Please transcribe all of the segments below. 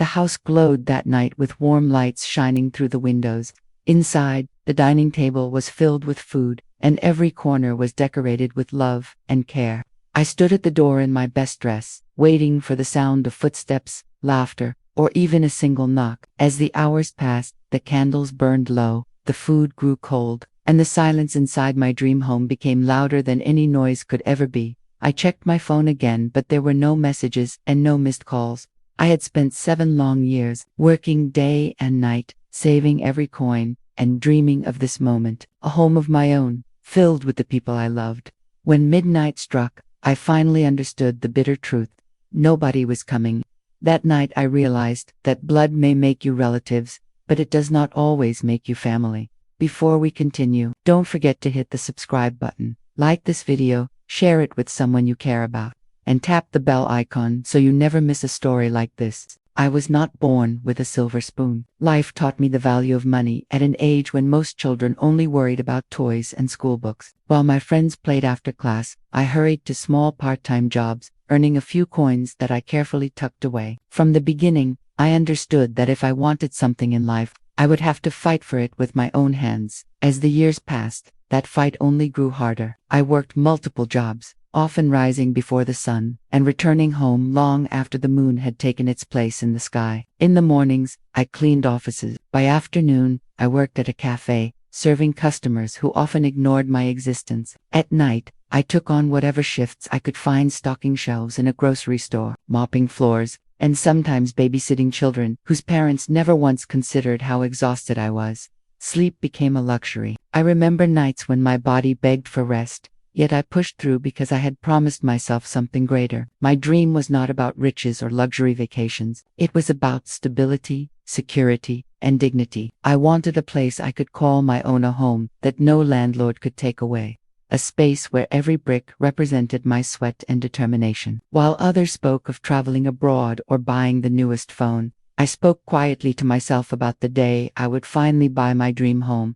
The house glowed that night with warm lights shining through the windows. Inside, the dining table was filled with food, and every corner was decorated with love and care. I stood at the door in my best dress, waiting for the sound of footsteps, laughter, or even a single knock. As the hours passed, the candles burned low, the food grew cold, and the silence inside my dream home became louder than any noise could ever be. I checked my phone again, but there were no messages and no missed calls. I had spent 7 long years, working day and night, saving every coin, and dreaming of this moment, a home of my own, filled with the people I loved. When midnight struck, I finally understood the bitter truth. Nobody was coming. That night I realized that blood may make you relatives, but it does not always make you family. Before we continue, don't forget to hit the subscribe button, like this video, share it with someone you care about, and tap the bell icon so you never miss a story like this. I was not born with a silver spoon. Life taught me the value of money at an age when most children only worried about toys and school books. While my friends played after class, I hurried to small part-time jobs, earning a few coins that I carefully tucked away. From the beginning, I understood that if I wanted something in life, I would have to fight for it with my own hands. As the years passed, that fight only grew harder. I worked multiple jobs, often rising before the sun, and returning home long after the moon had taken its place in the sky. In the mornings, I cleaned offices. By afternoon, I worked at a cafe, serving customers who often ignored my existence. At night, I took on whatever shifts I could find, stocking shelves in a grocery store, mopping floors, and sometimes babysitting children whose parents never once considered how exhausted I was. Sleep became a luxury. I remember nights when my body begged for rest, yet I pushed through because I had promised myself something greater. My dream was not about riches or luxury vacations. It was about stability, security, and dignity. I wanted a place I could call my own, a home that no landlord could take away. A space where every brick represented my sweat and determination. While others spoke of traveling abroad or buying the newest phone, I spoke quietly to myself about the day I would finally buy my dream home.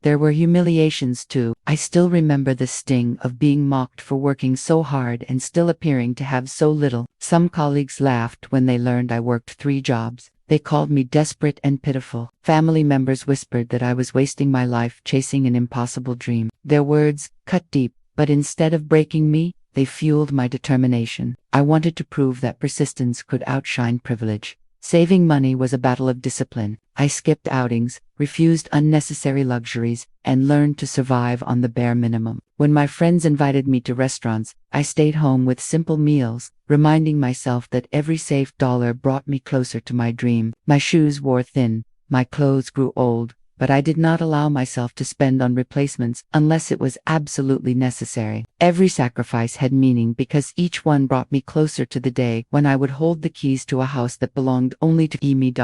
There were humiliations too. I still remember the sting of being mocked for working so hard and still appearing to have so little. Some colleagues laughed when they learned I worked 3 jobs. They called me desperate and pitiful. Family members whispered that I was wasting my life chasing an impossible dream. Their words cut deep, but instead of breaking me, they fueled my determination. I wanted to prove that persistence could outshine privilege. Saving money was a battle of discipline. I skipped outings, refused unnecessary luxuries, and learned to survive on the bare minimum. When my friends invited me to restaurants, I stayed home with simple meals, reminding myself that every saved dollar brought me closer to my dream. My shoes wore thin, my clothes grew old, but I did not allow myself to spend on replacements unless it was absolutely necessary. Every sacrifice had meaning because each one brought me closer to the day when I would hold the keys to a house that belonged only to me.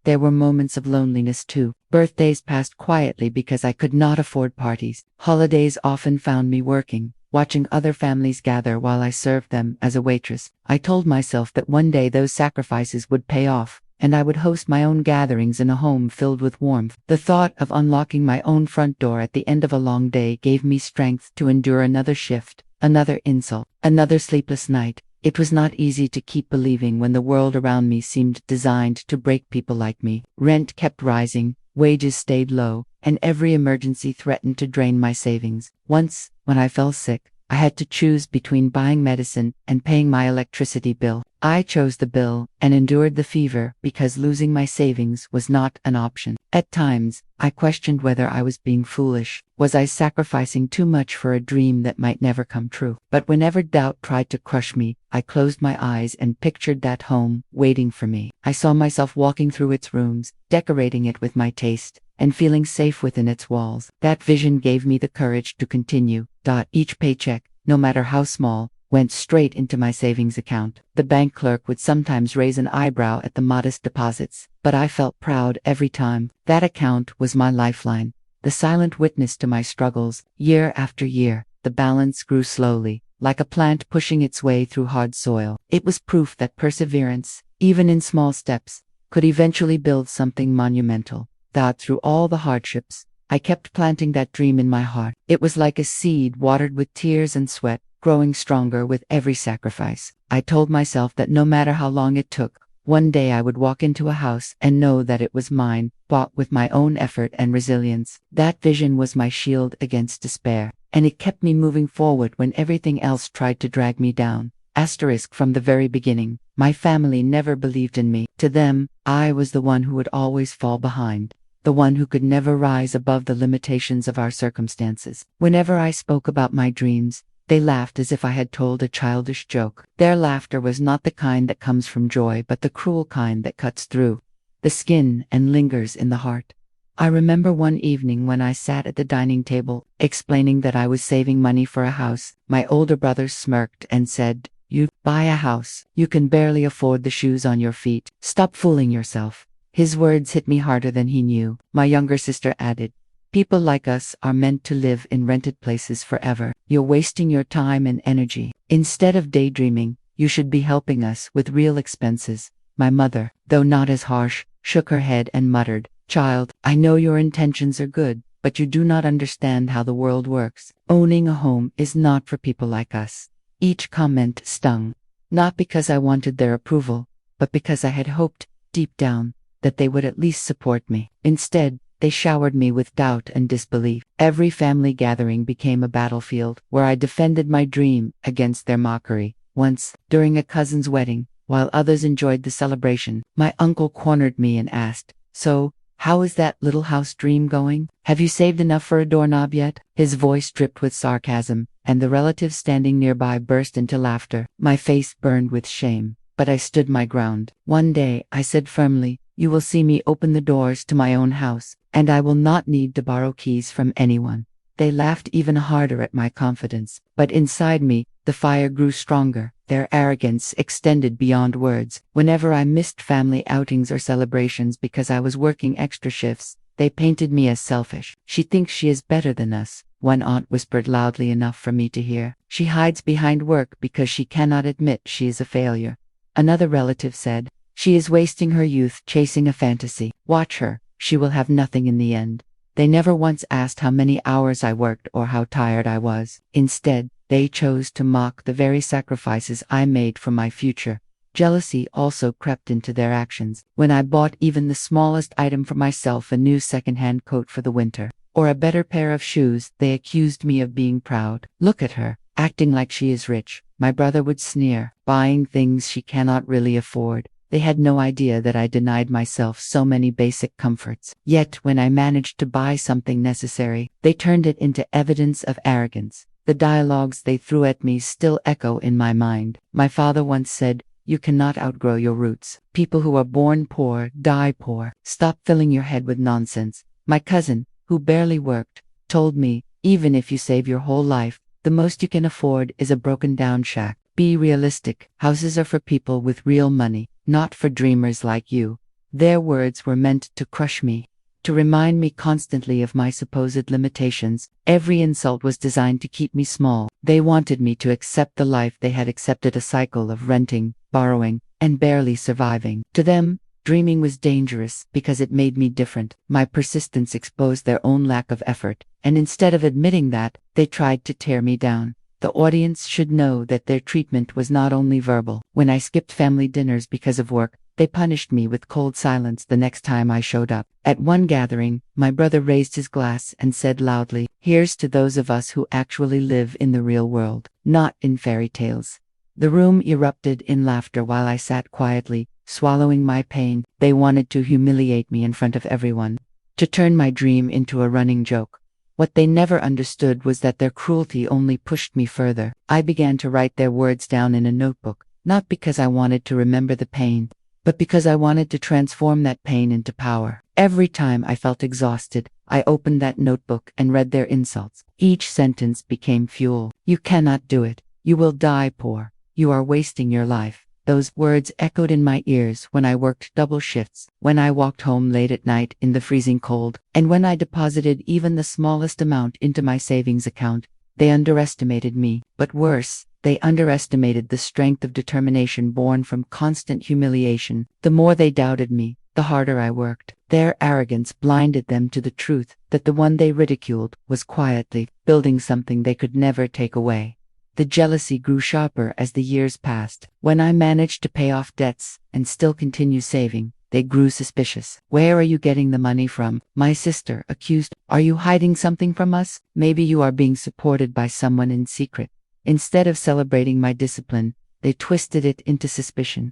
There were moments of loneliness too. Birthdays passed quietly because I could not afford parties. Holidays often found me working, watching other families gather while I served them as a waitress. I told myself that one day those sacrifices would pay off, and I would host my own gatherings in a home filled with warmth. The thought of unlocking my own front door at the end of a long day gave me strength to endure another shift, another insult, another sleepless night. It was not easy to keep believing when the world around me seemed designed to break people like me. Rent kept rising, wages stayed low, and every emergency threatened to drain my savings. Once, when I fell sick, I had to choose between buying medicine and paying my electricity bill. I chose the bill and endured the fever because losing my savings was not an option. At times, I questioned whether I was being foolish. Was I sacrificing too much for a dream that might never come true? But whenever doubt tried to crush me, I closed my eyes and pictured that home waiting for me. I saw myself walking through its rooms, decorating it with my taste, and feeling safe within its walls. That vision gave me the courage to continue. Each paycheck, no matter how small, went straight into my savings account. The bank clerk would sometimes raise an eyebrow at the modest deposits, but I felt proud every time. That account was my lifeline, the silent witness to my struggles. Year after year, the balance grew slowly, like a plant pushing its way through hard soil. It was proof that perseverance, even in small steps, could eventually build something monumental. Through all the hardships, I kept planting that dream in my heart. It was like a seed watered with tears and sweat, growing stronger with every sacrifice. I told myself that no matter how long it took, One day I would walk into a house and know that it was mine, bought with my own effort and resilience. That vision was my shield against despair, and it kept me moving forward when everything else tried to drag me down. From the very beginning, my family never believed in me. To them, I was the one who would always fall behind, the one who could never rise above the limitations of our circumstances. Whenever I spoke about my dreams, they laughed as if I had told a childish joke. Their laughter was not the kind that comes from joy, but the cruel kind that cuts through the skin and lingers in the heart. I remember one evening when I sat at the dining table, explaining that I was saving money for a house. My older brother smirked and said, "You buy a house? You can barely afford the shoes on your feet. Stop fooling yourself." His words hit me harder than he knew. My younger sister added, "People like us are meant to live in rented places forever. You're wasting your time and energy. Instead of daydreaming, you should be helping us with real expenses." My mother, though not as harsh, shook her head and muttered, "Child, I know your intentions are good, but you do not understand how the world works. Owning a home is not for people like us." Each comment stung, not because I wanted their approval, but because I had hoped, deep down, that they would at least support me. Instead, they showered me with doubt and disbelief. Every family gathering became a battlefield where I defended my dream against their mockery. Once, during a cousin's wedding, while others enjoyed the celebration, my uncle cornered me and asked, "So, how is that little house dream going? Have you saved enough for a doorknob yet?" His voice dripped with sarcasm, and the relatives standing nearby burst into laughter. My face burned with shame, but I stood my ground. One day, I said firmly, "You will see me open the doors to my own house, and I will not need to borrow keys from anyone." They laughed even harder at my confidence, but inside me, the fire grew stronger. Their arrogance extended beyond words. Whenever I missed family outings or celebrations because I was working extra shifts, they painted me as selfish. "She thinks she is better than us," one aunt whispered loudly enough for me to hear. "She hides behind work because she cannot admit she is a failure." Another relative said, "She is wasting her youth chasing a fantasy. Watch her, she will have nothing in the end." They never once asked how many hours I worked or how tired I was. Instead, they chose to mock the very sacrifices I made for my future. Jealousy also crept into their actions. When I bought even the smallest item for myself, a new second-hand coat for the winter, or a better pair of shoes, they accused me of being proud. "Look at her, acting like she is rich," my brother would sneer, "buying things she cannot really afford." They had no idea that I denied myself so many basic comforts. Yet, when I managed to buy something necessary, they turned it into evidence of arrogance. The dialogues they threw at me still echo in my mind. My father once said, "You cannot outgrow your roots. People who are born poor die poor. Stop filling your head with nonsense." My cousin, who barely worked, told me, "Even if you save your whole life, the most you can afford is a broken-down shack. Be realistic. Houses are for people with real money, not for dreamers like you." Their words were meant to crush me, to remind me constantly of my supposed limitations. Every insult was designed to keep me small. They wanted me to accept the life they had accepted, a cycle of renting, borrowing, and barely surviving. To them, dreaming was dangerous because it made me different. My persistence exposed their own lack of effort, and instead of admitting that, they tried to tear me down. The audience should know that their treatment was not only verbal. When I skipped family dinners because of work, they punished me with cold silence the next time I showed up. At one gathering, my brother raised his glass and said loudly, "Here's to those of us who actually live in the real world, not in fairy tales." The room erupted in laughter while I sat quietly, swallowing my pain. They wanted to humiliate me in front of everyone, to turn my dream into a running joke. What they never understood was that their cruelty only pushed me further. I began to write their words down in a notebook, not because I wanted to remember the pain, but because I wanted to transform that pain into power. Every time I felt exhausted, I opened that notebook and read their insults. Each sentence became fuel. "You cannot do it. You will die poor. You are wasting your life." Those words echoed in my ears when I worked double shifts, when I walked home late at night in the freezing cold, and when I deposited even the smallest amount into my savings account. They underestimated me, but worse, they underestimated the strength of determination born from constant humiliation. The more they doubted me, the harder I worked. Their arrogance blinded them to the truth that the one they ridiculed was quietly building something they could never take away. The jealousy grew sharper as the years passed. When I managed to pay off debts and still continue saving, they grew suspicious. Where are you getting the money from? My sister accused. Are you hiding something from us? Maybe you are being supported by someone in secret. Instead of celebrating my discipline, they twisted it into suspicion.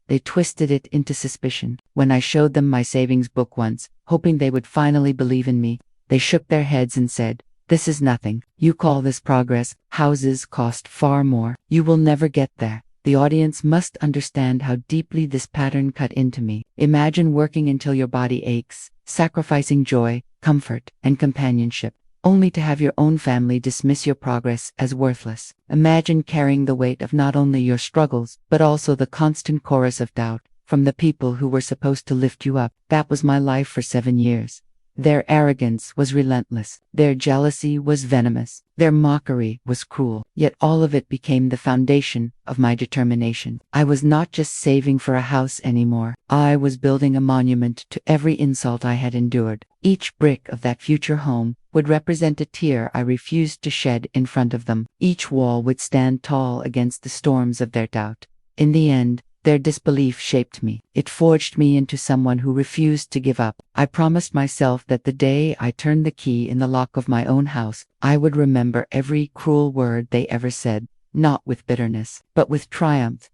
They twisted it into suspicion. When I showed them my savings book once, hoping they would finally believe in me, they shook their heads and said, "This is nothing. You call this progress? Houses cost far more. You will never get there." The audience must understand how deeply this pattern cut into me. Imagine working until your body aches, sacrificing joy, comfort, and companionship, only to have your own family dismiss your progress as worthless. Imagine carrying the weight of not only your struggles, but also the constant chorus of doubt from the people who were supposed to lift you up. That was my life for 7 years. Their arrogance was relentless. Their jealousy was venomous. Their mockery was cruel. Yet all of it became the foundation of my determination. I was not just saving for a house anymore. I was building a monument to every insult I had endured. Each brick of that future home would represent a tear I refused to shed in front of them. Each wall would stand tall against the storms of their doubt. In the end, their disbelief shaped me. It forged me into someone who refused to give up. I promised myself that the day I turned the key in the lock of my own house, I would remember every cruel word they ever said, not with bitterness, but with triumph.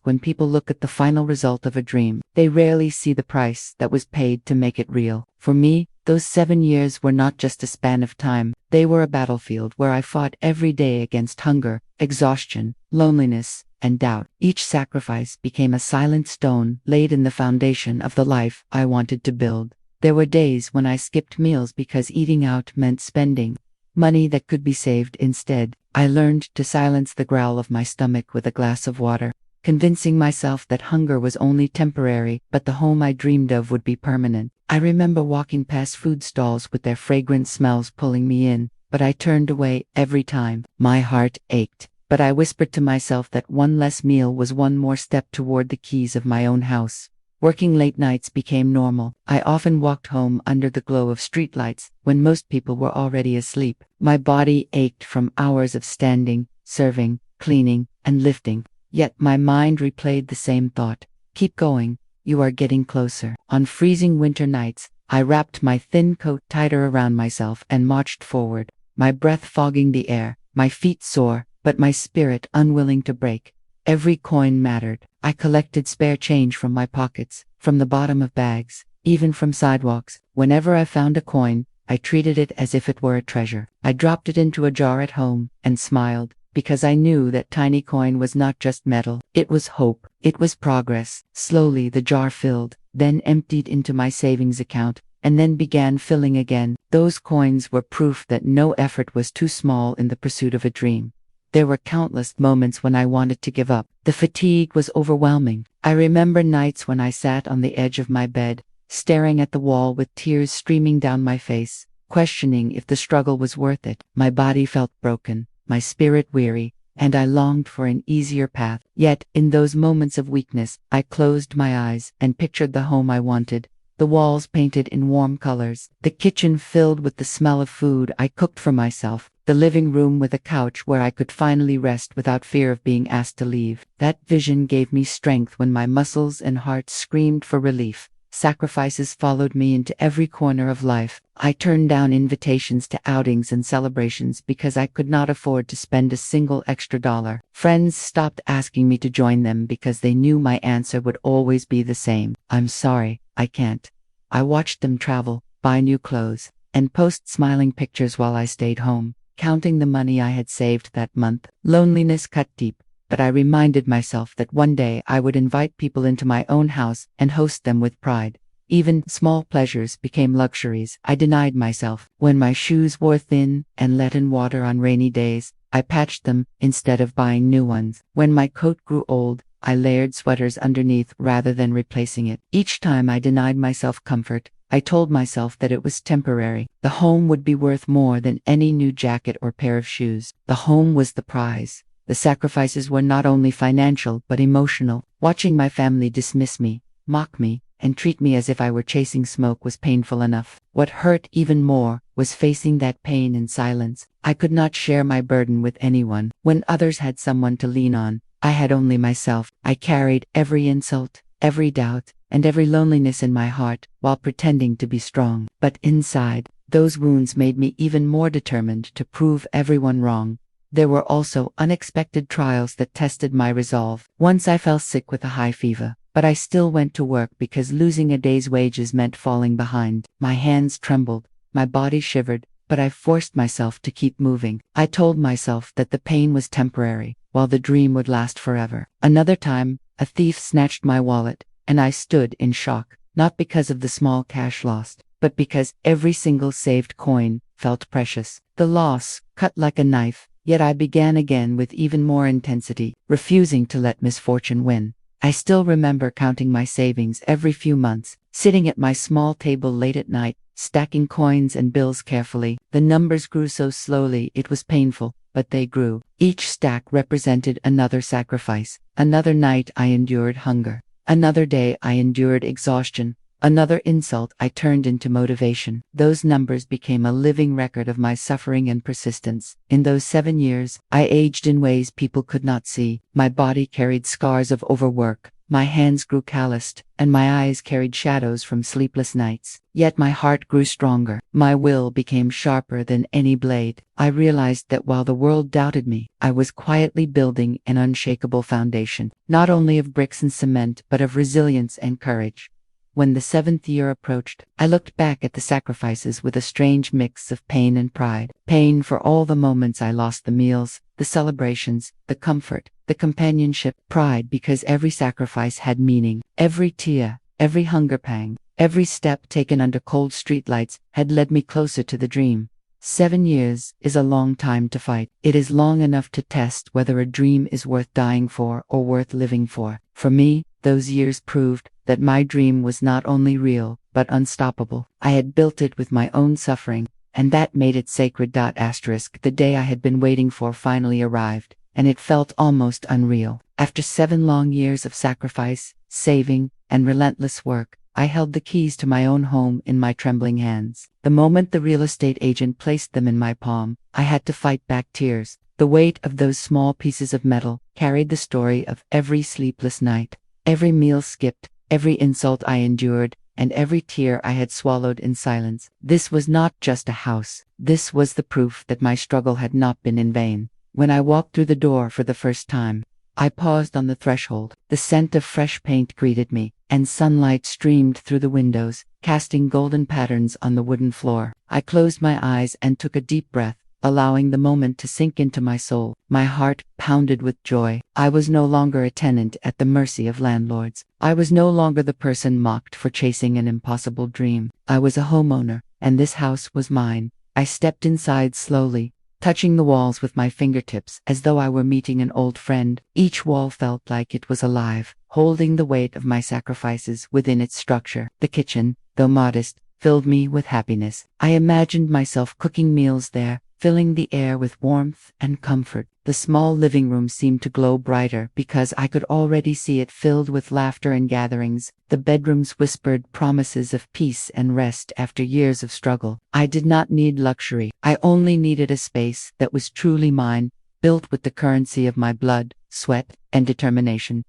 When people look at the final result of a dream, they rarely see the price that was paid to make it real. For me, those 7 years were not just a span of time. They were a battlefield where I fought every day against hunger, exhaustion, loneliness, and doubt. Each sacrifice became a silent stone laid in the foundation of the life I wanted to build. There were days when I skipped meals because eating out meant spending money that could be saved instead. I learned to silence the growl of my stomach with a glass of water, convincing myself that hunger was only temporary, but the home I dreamed of would be permanent. I remember walking past food stalls with their fragrant smells pulling me in, but I turned away every time. My heart ached, but I whispered to myself that one less meal was one more step toward the keys of my own house. Working late nights became normal. I often walked home under the glow of streetlights when most people were already asleep. My body ached from hours of standing, serving, cleaning, and lifting. Yet my mind replayed the same thought. Keep going. You are getting closer. On freezing winter nights, I wrapped my thin coat tighter around myself and marched forward, my breath fogging the air, my feet sore, but my spirit unwilling to break. Every coin mattered. I collected spare change from my pockets, from the bottom of bags, even from sidewalks. Whenever I found a coin, I treated it as if it were a treasure. I dropped it into a jar at home and smiled, because I knew that tiny coin was not just metal. It was hope. It was progress. Slowly the jar filled, then emptied into my savings account, and then began filling again. Those coins were proof that no effort was too small in the pursuit of a dream. There were countless moments when I wanted to give up. The fatigue was overwhelming. I remember nights when I sat on the edge of my bed, staring at the wall with tears streaming down my face, questioning if the struggle was worth it. My body felt broken, my spirit weary, and I longed for an easier path. Yet, in those moments of weakness, I closed my eyes and pictured the home I wanted. The walls painted in warm colors, the kitchen filled with the smell of food I cooked for myself, the living room with a couch where I could finally rest without fear of being asked to leave. That vision gave me strength when my muscles and heart screamed for relief. Sacrifices followed me into every corner of life. I turned down invitations to outings and celebrations because I could not afford to spend a single extra dollar. Friends stopped asking me to join them because they knew my answer would always be the same: "I'm sorry, I can't." I watched them travel, buy new clothes, and post smiling pictures while I stayed home, counting the money I had saved that month. Loneliness cut deep, but I reminded myself that one day I would invite people into my own house and host them with pride. Even small pleasures became luxuries I denied myself. When my shoes wore thin and let in water on rainy days, I patched them instead of buying new ones. When my coat grew old, I layered sweaters underneath rather than replacing it. Each time I denied myself comfort, I told myself that it was temporary. The home would be worth more than any new jacket or pair of shoes. The home was the prize. The sacrifices were not only financial but emotional. Watching my family dismiss me, mock me, and treat me as if I were chasing smoke was painful enough. What hurt even more was facing that pain in silence. I could not share my burden with anyone. When others had someone to lean on, I had only myself. I carried every insult, every doubt, and every loneliness in my heart, while pretending to be strong. But inside, those wounds made me even more determined to prove everyone wrong. There were also unexpected trials that tested my resolve. Once I fell sick with a high fever, but I still went to work because losing a day's wages meant falling behind. My hands trembled, my body shivered, but I forced myself to keep moving. I told myself that the pain was temporary, while the dream would last forever. Another time, a thief snatched my wallet, and I stood in shock, not because of the small cash lost, but because every single saved coin felt precious. The loss cut like a knife, yet I began again with even more intensity, refusing to let misfortune win. I still remember counting my savings every few months, sitting at my small table late at night, stacking coins and bills carefully. The numbers grew so slowly it was painful, but they grew. Each stack represented another sacrifice. Another night I endured hunger. Another day I endured exhaustion. Another insult I turned into motivation. Those numbers became a living record of my suffering and persistence. In those 7 years, I aged in ways people could not see. My body carried scars of overwork. My hands grew calloused, and my eyes carried shadows from sleepless nights. Yet my heart grew stronger. My will became sharper than any blade. I realized that while the world doubted me, I was quietly building an unshakable foundation, not only of bricks and cement, but of resilience and courage. When the 7th year approached, I looked back at the sacrifices with a strange mix of pain and pride. Pain for all the moments I lost, the meals, the celebrations, the comfort, the companionship. Pride because every sacrifice had meaning. Every tear, every hunger pang, every step taken under cold streetlights had led me closer to the dream. 7 years is a long time to fight. It is long enough to test whether a dream is worth dying for or worth living for. For me, those years proved that my dream was not only real, but unstoppable. I had built it with my own suffering, and that made it sacred. The day I had been waiting for finally arrived, and it felt almost unreal. After 7 long years of sacrifice, saving, and relentless work, I held the keys to my own home in my trembling hands. The moment the real estate agent placed them in my palm, I had to fight back tears. The weight of those small pieces of metal carried the story of every sleepless night, every meal skipped, every insult I endured, and every tear I had swallowed in silence. This was not just a house. This was the proof that my struggle had not been in vain. When I walked through the door for the first time, I paused on the threshold. The scent of fresh paint greeted me, and sunlight streamed through the windows, casting golden patterns on the wooden floor. I closed my eyes and took a deep breath, allowing the moment to sink into my soul. My heart pounded with joy. I was no longer a tenant at the mercy of landlords. I was no longer the person mocked for chasing an impossible dream. I was a homeowner, and this house was mine. I stepped inside slowly, touching the walls with my fingertips as though I were meeting an old friend. Each wall felt like it was alive, holding the weight of my sacrifices within its structure. The kitchen, though modest, filled me with happiness. I imagined myself cooking meals there, filling the air with warmth and comfort. The small living room seemed to glow brighter because I could already see it filled with laughter and gatherings. The bedrooms whispered promises of peace and rest after years of struggle. I did not need luxury. I only needed a space that was truly mine, built with the currency of my blood, sweat, and determination.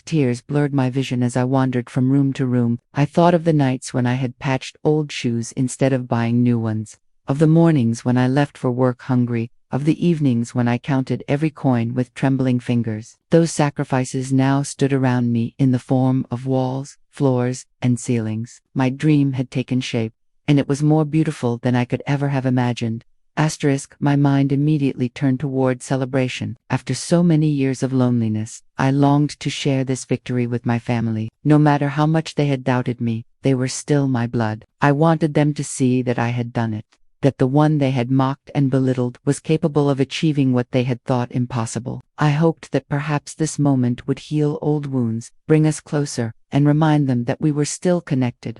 Tears blurred my vision as I wandered from room to room. I thought of the nights when I had patched old shoes instead of buying new ones, of the mornings when I left for work hungry, of the evenings when I counted every coin with trembling fingers. Those sacrifices now stood around me in the form of walls, floors, and ceilings. My dream had taken shape, and it was more beautiful than I could ever have imagined. My mind immediately turned toward celebration. After so many years of loneliness, I longed to share this victory with my family. No matter how much they had doubted me, they were still my blood. I wanted them to see that I had done it, that the one they had mocked and belittled was capable of achieving what they had thought impossible. I hoped that perhaps this moment would heal old wounds, bring us closer, and remind them that we were still connected,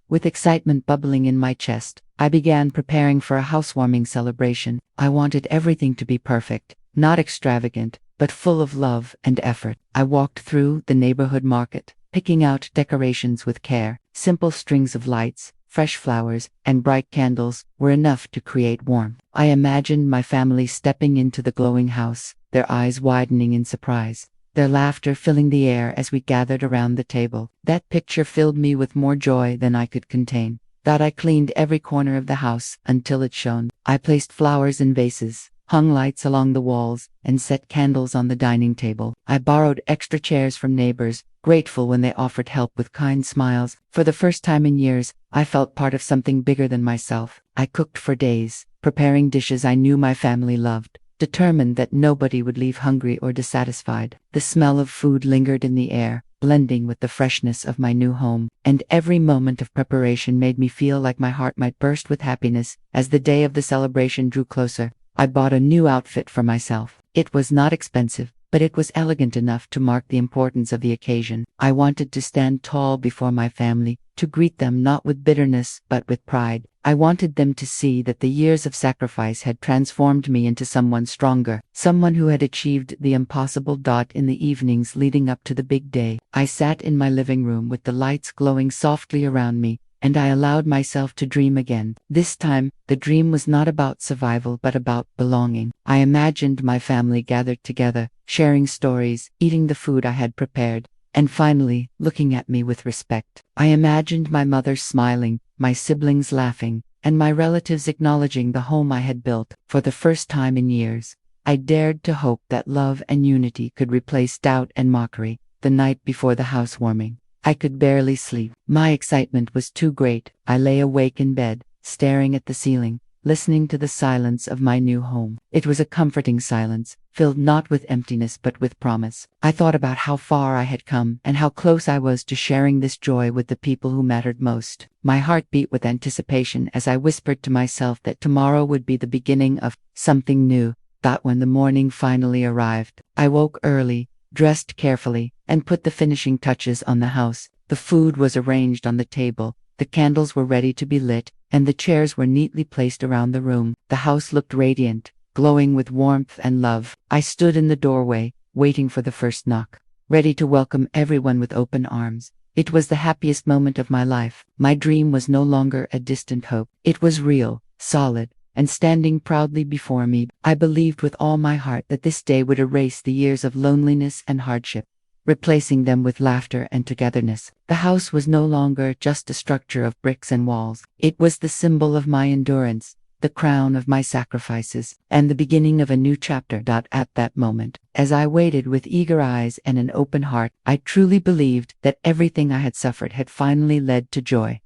With excitement bubbling in my chest, I began preparing for a housewarming celebration. I wanted everything to be perfect, not extravagant, but full of love and effort. I walked through the neighborhood market, picking out decorations with care. Simple strings of lights, fresh flowers, and bright candles were enough to create warmth. I imagined my family stepping into the glowing house, their eyes widening in surprise, their laughter filling the air as we gathered around the table. That picture filled me with more joy than I could contain. That I cleaned every corner of the house until it shone. I placed flowers in vases, hung lights along the walls, and set candles on the dining table. I borrowed extra chairs from neighbors, grateful when they offered help with kind smiles. For the first time in years, I felt part of something bigger than myself. I cooked for days, preparing dishes I knew my family loved, determined that nobody would leave hungry or dissatisfied. The smell of food lingered in the air, blending with the freshness of my new home, and every moment of preparation made me feel like my heart might burst with happiness. As the day of the celebration drew closer, I bought a new outfit for myself. It was not expensive, but it was elegant enough to mark the importance of the occasion. I wanted to stand tall before my family, to greet them not with bitterness but with pride. I wanted them to see that the years of sacrifice had transformed me into someone stronger, someone who had achieved the impossible. In the evenings leading up to the big day, I sat in my living room with the lights glowing softly around me, and I allowed myself to dream again. This time, the dream was not about survival but about belonging. I imagined my family gathered together, sharing stories, eating the food I had prepared, and finally, looking at me with respect. I imagined my mother smiling, my siblings laughing, and my relatives acknowledging the home I had built. For the first time in years, I dared to hope that love and unity could replace doubt and mockery. The night before the housewarming, I could barely sleep. My excitement was too great. I lay awake in bed, staring at the ceiling, listening to the silence of my new home. It was a comforting silence, filled not with emptiness but with promise. I thought about how far I had come and how close I was to sharing this joy with the people who mattered most. My heart beat with anticipation as I whispered to myself that tomorrow would be the beginning of something new. That when the morning finally arrived, I woke early, dressed carefully, and put the finishing touches on the house. The food was arranged on the table, the candles were ready to be lit, and the chairs were neatly placed around the room. The house looked radiant, glowing with warmth and love. I stood in the doorway, waiting for the first knock, ready to welcome everyone with open arms. It was the happiest moment of my life. My dream was no longer a distant hope. It was real, solid, and standing proudly before me. I believed with all my heart that this day would erase the years of loneliness and hardship, replacing them with laughter and togetherness. The house was no longer just a structure of bricks and walls. It was the symbol of my endurance, the crown of my sacrifices, and the beginning of a new chapter. At that moment, as I waited with eager eyes and an open heart, I truly believed that everything I had suffered had finally led to joy.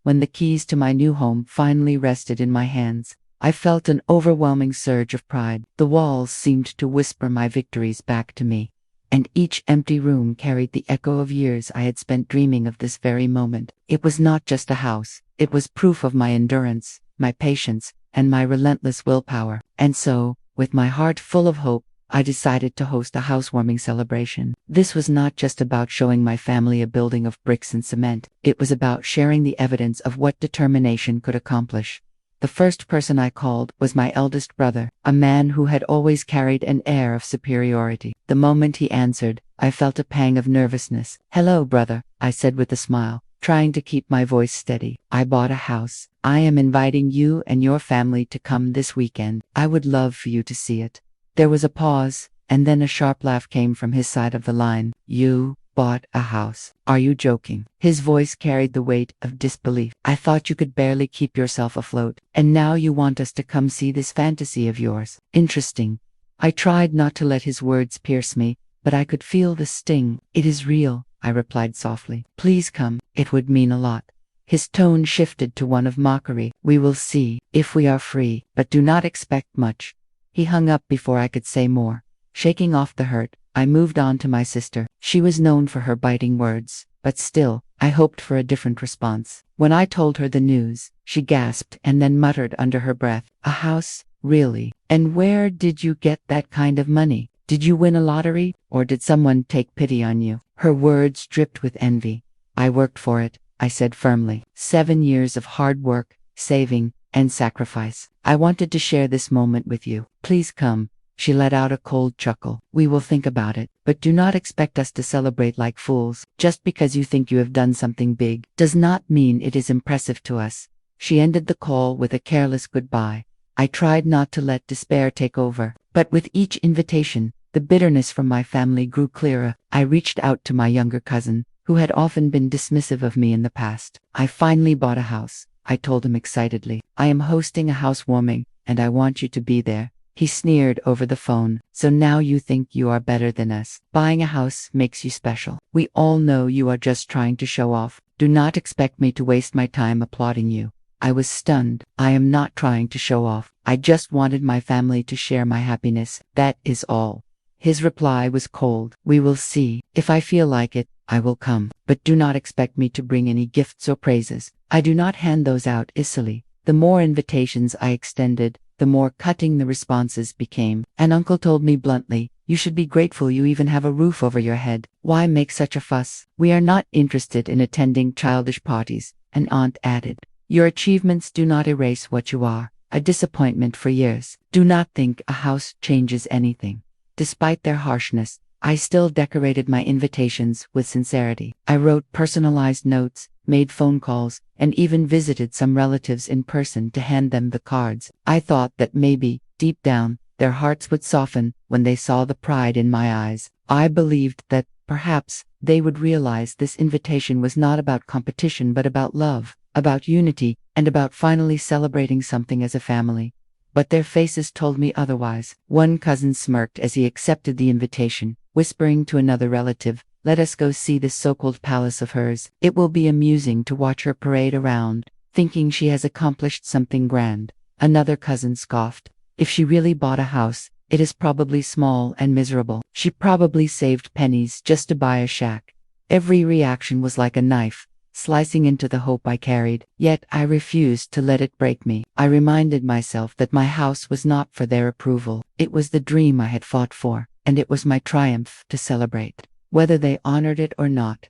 When the keys to my new home finally rested in my hands, I felt an overwhelming surge of pride. The walls seemed to whisper my victories back to me, and each empty room carried the echo of years I had spent dreaming of this very moment. It was not just a house, it was proof of my endurance, my patience, and my relentless willpower. And so, with my heart full of hope, I decided to host a housewarming celebration. This was not just about showing my family a building of bricks and cement. It was about sharing the evidence of what determination could accomplish. The first person I called was my eldest brother, a man who had always carried an air of superiority. The moment he answered, I felt a pang of nervousness. "Hello, brother," I said with a smile, trying to keep my voice steady. "I bought a house. I am inviting you and your family to come this weekend. I would love for you to see it." There was a pause, and then a sharp laugh came from his side of the line. "You bought a house? Are you joking?" His voice carried the weight of disbelief. "I thought you could barely keep yourself afloat, and now you want us to come see this fantasy of yours? Interesting." I tried not to let his words pierce me, but I could feel the sting. "It is real," I replied softly. "Please come, it would mean a lot." His tone shifted to one of mockery. "We will see, if we are free, but do not expect much." He hung up before I could say more. Shaking off the hurt, I moved on to my sister. She was known for her biting words, but still, I hoped for a different response. When I told her the news, she gasped and then muttered under her breath, "A house? Really? And where did you get that kind of money? Did you win a lottery, or did someone take pity on you?" Her words dripped with envy. "I worked for it," I said firmly. 7 years of hard work, saving, and sacrifice. "I wanted to share this moment with you. Please come." She let out a cold chuckle. We will think about it, but do not expect us to celebrate like fools. Just because you think you have done something big does not mean it is impressive to us. She ended the call with a careless goodbye. I tried not to let despair take over, but with each invitation, the bitterness from my family grew clearer. I reached out to my younger cousin, who had often been dismissive of me in the past. I finally bought a house, I told him excitedly. I am hosting a housewarming, and I want you to be there. He sneered over the phone. So now you think you are better than us. Buying a house makes you special. We all know you are just trying to show off. Do not expect me to waste my time applauding you. I was stunned. I am not trying to show off. I just wanted my family to share my happiness. That is all. His reply was cold. We will see. If I feel like it, I will come. But do not expect me to bring any gifts or praises. I do not hand those out easily. The more invitations I extended, the more cutting the responses became. An uncle told me bluntly, "You should be grateful you even have a roof over your head. Why make such a fuss? We are not interested in attending childish parties." An aunt added, "Your achievements do not erase what you are. A disappointment for years. Do not think a house changes anything." Despite their harshness, I still decorated my invitations with sincerity. I wrote personalized notes, made phone calls, and even visited some relatives in person to hand them the cards. I thought that maybe, deep down, their hearts would soften when they saw the pride in my eyes. I believed that, perhaps, they would realize this invitation was not about competition but about love, about unity, and about finally celebrating something as a family. But their faces told me otherwise. One cousin smirked as he accepted the invitation, whispering to another relative, "Let us go see this so-called palace of hers. It will be amusing to watch her parade around, thinking she has accomplished something grand." Another cousin scoffed, "If she really bought a house, it is probably small and miserable. She probably saved pennies just to buy a shack." Every reaction was like a knife, slicing into the hope I carried, yet I refused to let it break me. I reminded myself that my house was not for their approval. It was the dream I had fought for, and it was my triumph to celebrate. Whether they honored it or not.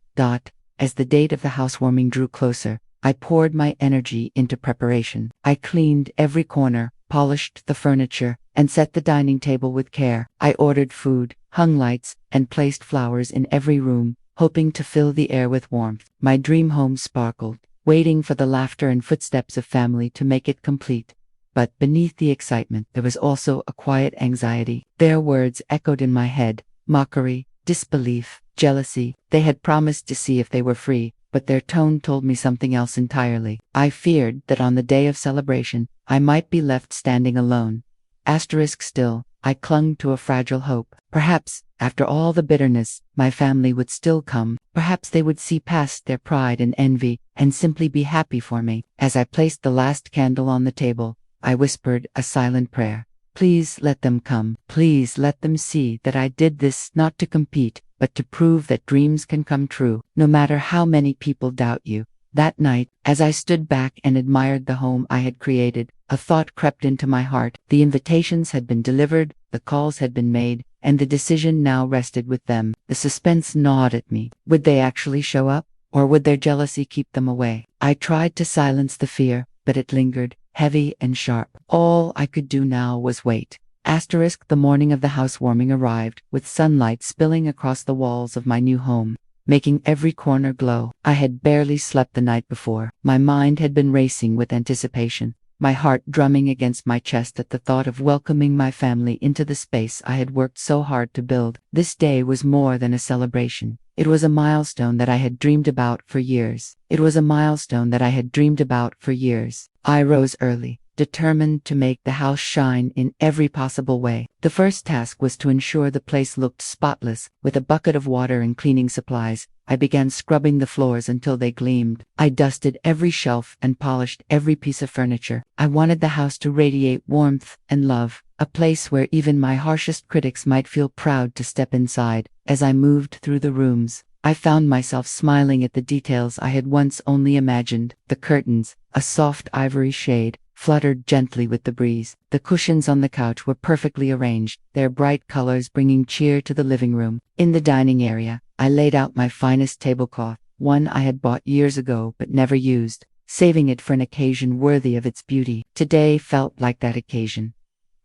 As the date of the housewarming drew closer, I poured my energy into preparation. I cleaned every corner, polished the furniture, and set the dining table with care. I ordered food, hung lights, and placed flowers in every room, hoping to fill the air with warmth. My dream home sparkled, waiting for the laughter and footsteps of family to make it complete. But beneath the excitement, there was also a quiet anxiety. Their words echoed in my head: mockery, disbelief, jealousy. They had promised to see if they were free, but their tone told me something else entirely. I feared that on the day of celebration, I might be left standing alone. Still, I clung to a fragile hope. Perhaps, after all the bitterness, my family would still come. Perhaps they would see past their pride and envy, and simply be happy for me. As I placed the last candle on the table, I whispered a silent prayer. Please let them come. Please let them see that I did this not to compete, but to prove that dreams can come true, no matter how many people doubt you. That night, as I stood back and admired the home I had created, a thought crept into my heart. The invitations had been delivered, the calls had been made, and the decision now rested with them. The suspense gnawed at me. Would they actually show up, or would their jealousy keep them away? I tried to silence the fear, but it lingered, heavy and sharp. All I could do now was wait. The morning of the housewarming arrived, with sunlight spilling across the walls of my new home, making every corner glow. I had barely slept the night before. My mind had been racing with anticipation, my heart drumming against my chest at the thought of welcoming my family into the space I had worked so hard to build. This day was more than a celebration. It was a milestone that I had dreamed about for years. I rose early, determined to make the house shine in every possible way. The first task was to ensure the place looked spotless. With a bucket of water and cleaning supplies, I began scrubbing the floors until they gleamed. I dusted every shelf and polished every piece of furniture. I wanted the house to radiate warmth and love, a place where even my harshest critics might feel proud to step inside. As I moved through the rooms, I found myself smiling at the details I had once only imagined. The curtains, a soft ivory shade, fluttered gently with the breeze. The cushions on the couch were perfectly arranged, their bright colors bringing cheer to the living room. In the dining area, I laid out my finest tablecloth, one I had bought years ago but never used, saving it for an occasion worthy of its beauty. Today felt like that occasion.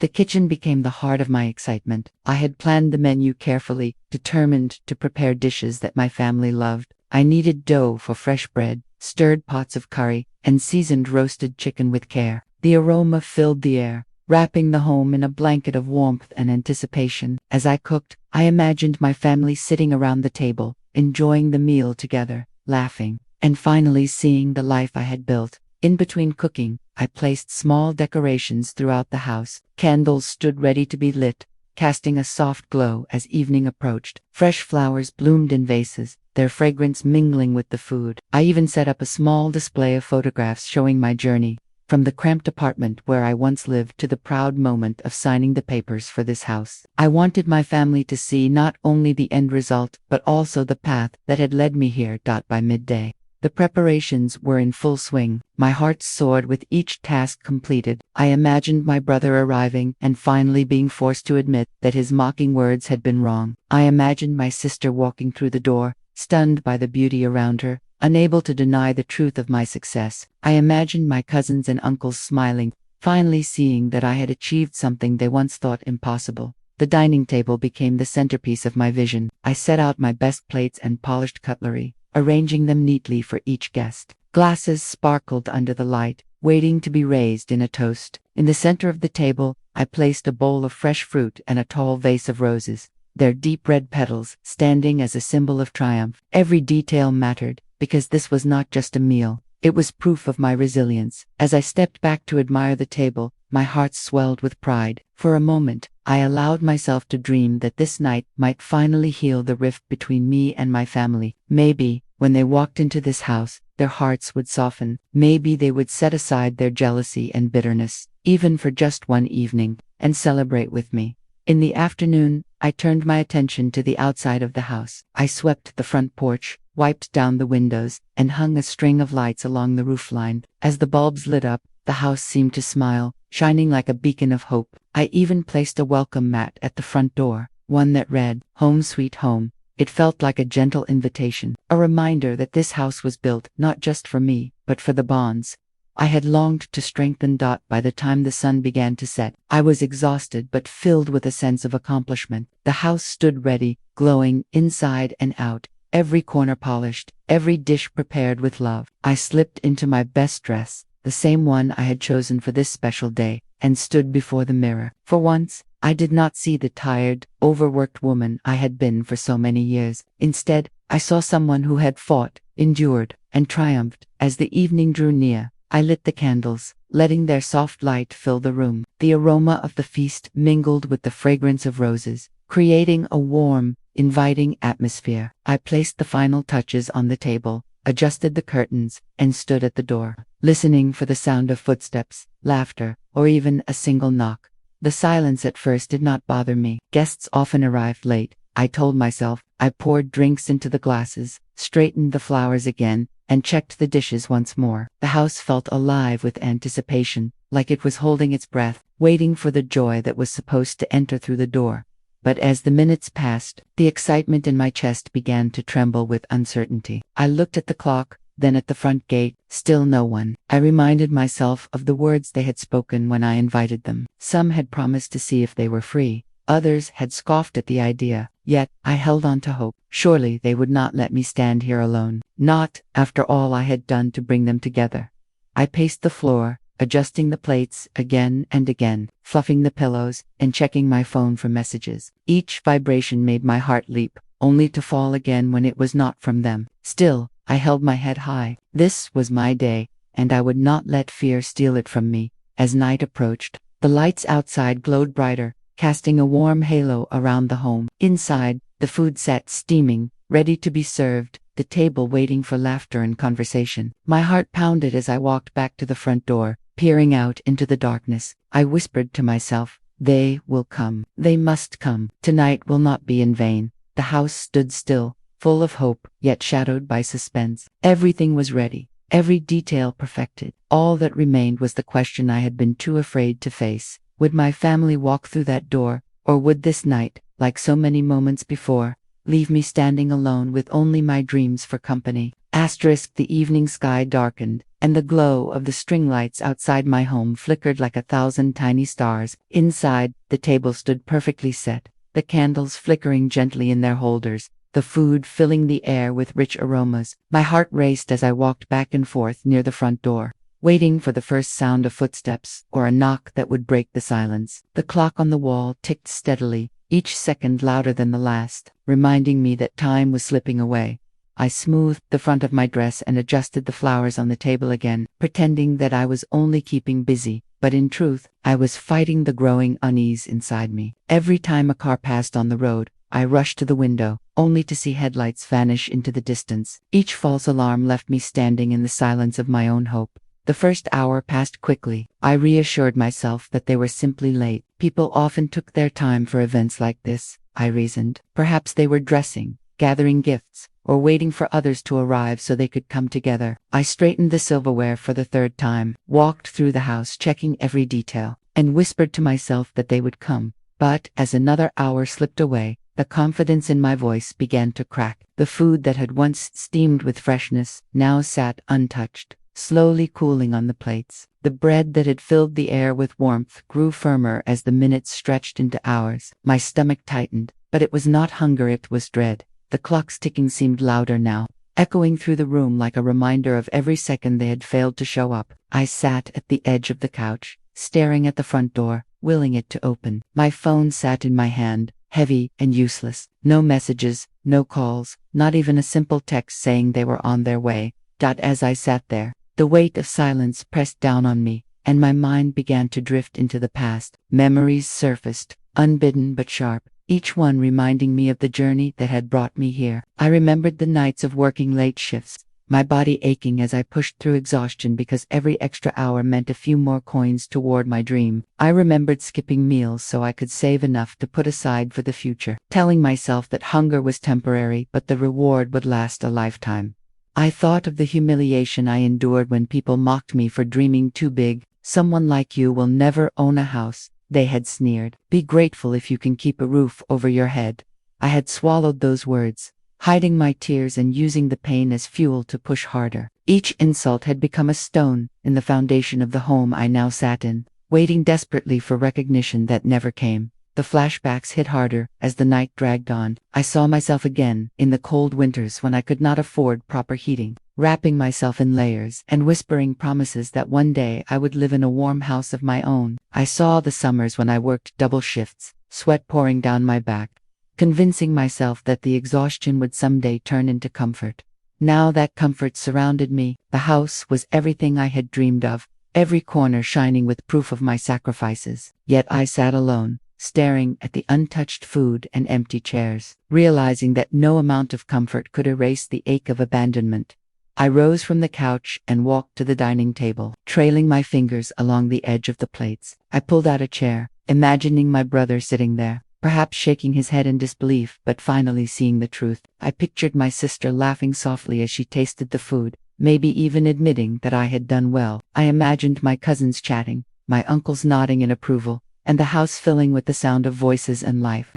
The kitchen became the heart of my excitement. I had planned the menu carefully, determined to prepare dishes that my family loved. I kneaded dough for fresh bread, stirred pots of curry, and seasoned roasted chicken with care. The aroma filled the air, wrapping the home in a blanket of warmth and anticipation. As I cooked, I imagined my family sitting around the table, enjoying the meal together, laughing, and finally seeing the life I had built. In between cooking, I placed small decorations throughout the house. Candles stood ready to be lit, casting a soft glow as evening approached. Fresh flowers bloomed in vases, their fragrance mingling with the food. I even set up a small display of photographs showing my journey, from the cramped apartment where I once lived to the proud moment of signing the papers for this house. I wanted my family to see not only the end result, but also the path that had led me here. By midday, the preparations were in full swing. My heart soared with each task completed. I imagined my brother arriving and finally being forced to admit that his mocking words had been wrong. I imagined my sister walking through the door, stunned by the beauty around her, unable to deny the truth of my success. I imagined my cousins and uncles smiling, finally seeing that I had achieved something they once thought impossible. The dining table became the centerpiece of my vision. I set out my best plates and polished cutlery, arranging them neatly for each guest. Glasses sparkled under the light, waiting to be raised in a toast. In the center of the table, I placed a bowl of fresh fruit and a tall vase of roses, their deep red petals standing as a symbol of triumph. Every detail mattered, because this was not just a meal, it was proof of my resilience. As I stepped back to admire the table, my heart swelled with pride. For a moment, I allowed myself to dream that this night might finally heal the rift between me and my family. Maybe, when they walked into this house, their hearts would soften. Maybe they would set aside their jealousy and bitterness, even for just one evening, and celebrate with me. In the afternoon, I turned my attention to the outside of the house. I swept the front porch, wiped down the windows, and hung a string of lights along the roofline. As the bulbs lit up, the house seemed to smile, shining like a beacon of hope. I even placed a welcome mat at the front door, one that read, "Home Sweet Home." It felt like a gentle invitation, a reminder that this house was built not just for me, but for the bonds I had longed to strengthen. By the time the sun began to set, I was exhausted but filled with a sense of accomplishment. The house stood ready, glowing inside and out, every corner polished, every dish prepared with love. I slipped into my best dress, the same one I had chosen for this special day, and stood before the mirror. For once, I did not see the tired, overworked woman I had been for so many years. Instead, I saw someone who had fought, endured, and triumphed. As the evening drew near, I lit the candles, letting their soft light fill the room. The aroma of the feast mingled with the fragrance of roses, creating a warm, inviting atmosphere. I placed the final touches on the table, adjusted the curtains, and stood at the door, listening for the sound of footsteps, laughter, or even a single knock. The silence at first did not bother me. Guests often arrived late, I told myself. I poured drinks into the glasses, straightened the flowers again, and checked the dishes once more. The house felt alive with anticipation, like it was holding its breath, waiting for the joy that was supposed to enter through the door. But as the minutes passed, the excitement in my chest began to tremble with uncertainty. I looked at the clock, then at the front gate. Still no one. I reminded myself of the words they had spoken when I invited them. Some had promised to see if they were free. Others had scoffed at the idea. Yet, I held on to hope. Surely they would not let me stand here alone. Not after all I had done to bring them together. I paced the floor, adjusting the plates again and again, fluffing the pillows, and checking my phone for messages. Each vibration made my heart leap, only to fall again when it was not from them. Still, I held my head high. This was my day, and I would not let fear steal it from me. As night approached, the lights outside glowed brighter, casting a warm halo around the home. Inside, the food sat steaming, ready to be served, the table waiting for laughter and conversation. My heart pounded as I walked back to the front door, peering out into the darkness. I whispered to myself, "They will come. They must come. Tonight will not be in vain." The house stood still, full of hope, yet shadowed by suspense. Everything was ready, every detail perfected. All that remained was the question I had been too afraid to face. Would my family walk through that door, or would this night, like so many moments before, leave me standing alone with only my dreams for company? The evening sky darkened, and the glow of the string lights outside my home flickered like 1,000 tiny stars. Inside, the table stood perfectly set, the candles flickering gently in their holders, the food filling the air with rich aromas. My heart raced as I walked back and forth near the front door, waiting for the first sound of footsteps or a knock that would break the silence. The clock on the wall ticked steadily, each second louder than the last, reminding me that time was slipping away. I smoothed the front of my dress and adjusted the flowers on the table again, pretending that I was only keeping busy, but in truth, I was fighting the growing unease inside me. Every time a car passed on the road, I rushed to the window, only to see headlights vanish into the distance. Each false alarm left me standing in the silence of my own hope. The first hour passed quickly. I reassured myself that they were simply late. People often took their time for events like this, I reasoned. Perhaps they were dressing, gathering gifts, or waiting for others to arrive so they could come together. I straightened the silverware for the third time, walked through the house checking every detail, and whispered to myself that they would come. But as another hour slipped away, the confidence in my voice began to crack. The food that had once steamed with freshness now sat untouched, slowly cooling on the plates. The bread that had filled the air with warmth grew firmer as the minutes stretched into hours. My stomach tightened, but it was not hunger, it was dread. The clock's ticking seemed louder now, echoing through the room like a reminder of every second they had failed to show up. I sat at the edge of the couch, staring at the front door, willing it to open. My phone sat in my hand, heavy and useless. No messages, no calls, not even a simple text saying they were on their way. As I sat there, the weight of silence pressed down on me, and my mind began to drift into the past. Memories surfaced, unbidden but sharp, each one reminding me of the journey that had brought me here. I remembered the nights of working late shifts, my body aching as I pushed through exhaustion because every extra hour meant a few more coins toward my dream. I remembered skipping meals so I could save enough to put aside for the future, telling myself that hunger was temporary but the reward would last a lifetime. I thought of the humiliation I endured when people mocked me for dreaming too big. Someone like you will never own a house, they had sneered. Be grateful if you can keep a roof over your head. I had swallowed those words, hiding my tears and using the pain as fuel to push harder. Each insult had become a stone in the foundation of the home I now sat in, waiting desperately for recognition that never came. The flashbacks hit harder as the night dragged on. I saw myself again in the cold winters when I could not afford proper heating, wrapping myself in layers and whispering promises that one day I would live in a warm house of my own. I saw the summers when I worked double shifts, sweat pouring down my back, convincing myself that the exhaustion would someday turn into comfort. Now that comfort surrounded me. The house was everything I had dreamed of, every corner shining with proof of my sacrifices. Yet I sat alone, staring at the untouched food and empty chairs, realizing that no amount of comfort could erase the ache of abandonment. I rose from the couch and walked to the dining table, trailing my fingers along the edge of the plates. I pulled out a chair, imagining my brother sitting there, perhaps shaking his head in disbelief, but finally seeing the truth. I pictured my sister laughing softly as she tasted the food, maybe even admitting that I had done well. I imagined my cousins chatting, my uncles nodding in approval, and the house filling with the sound of voices and life.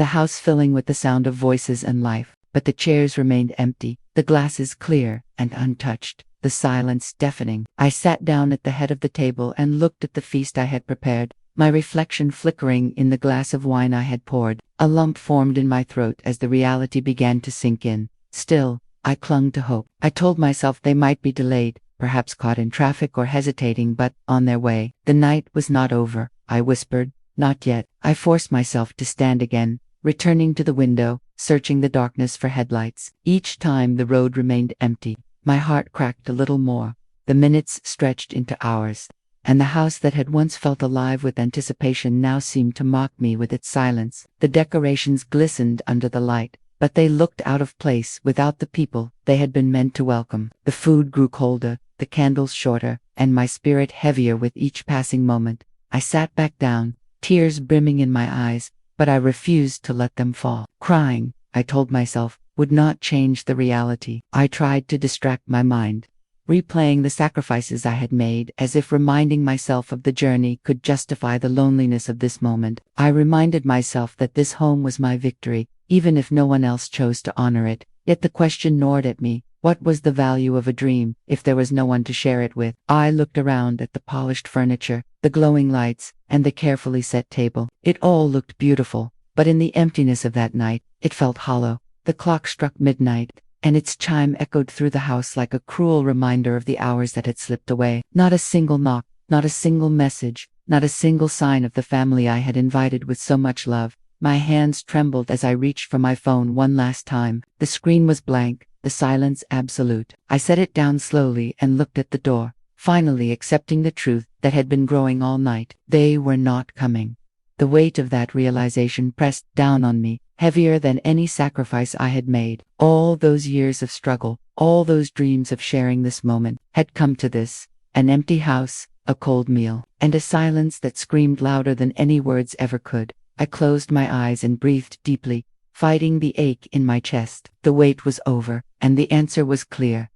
But the chairs remained empty, the glasses clear and untouched, the silence deafening. I sat down at the head of the table and looked at the feast I had prepared, my reflection flickering in the glass of wine I had poured. A lump formed in my throat as the reality began to sink in. Still, I clung to hope. I told myself they might be delayed, perhaps caught in traffic or hesitating, but on their way. The night was not over, I whispered. Not yet. I forced myself to stand again, returning to the window, searching the darkness for headlights. Each time the road remained empty, my heart cracked a little more. The minutes stretched into hours, and the house that had once felt alive with anticipation now seemed to mock me with its silence. The decorations glistened under the light, but they looked out of place without the people they had been meant to welcome. The food grew colder, the candles shorter, and my spirit heavier with each passing moment. I sat back down, tears brimming in my eyes, but I refused to let them fall. Crying, I told myself, would not change the reality. I tried to distract my mind, replaying the sacrifices I had made as if reminding myself of the journey could justify the loneliness of this moment. I reminded myself that this home was my victory, even if no one else chose to honor it. Yet the question gnawed at me, What was the value of a dream if there was no one to share it with? I looked around at the polished furniture, the glowing lights, and the carefully set table. It all looked beautiful, but in the emptiness of that night, it felt hollow. The clock struck midnight, and its chime echoed through the house like a cruel reminder of the hours that had slipped away. Not a single knock, not a single message, not a single sign of the family I had invited with so much love. My hands trembled as I reached for my phone one last time. The screen was blank, the silence absolute. I set it down slowly and looked at the door, finally accepting the truth that had been growing all night. They were not coming. The weight of that realization pressed down on me, heavier than any sacrifice I had made. All those years of struggle, all those dreams of sharing this moment, had come to this: an empty house, a cold meal, and a silence that screamed louder than any words ever could. I closed my eyes and breathed deeply, fighting the ache in my chest. The wait was over, and the answer was clear.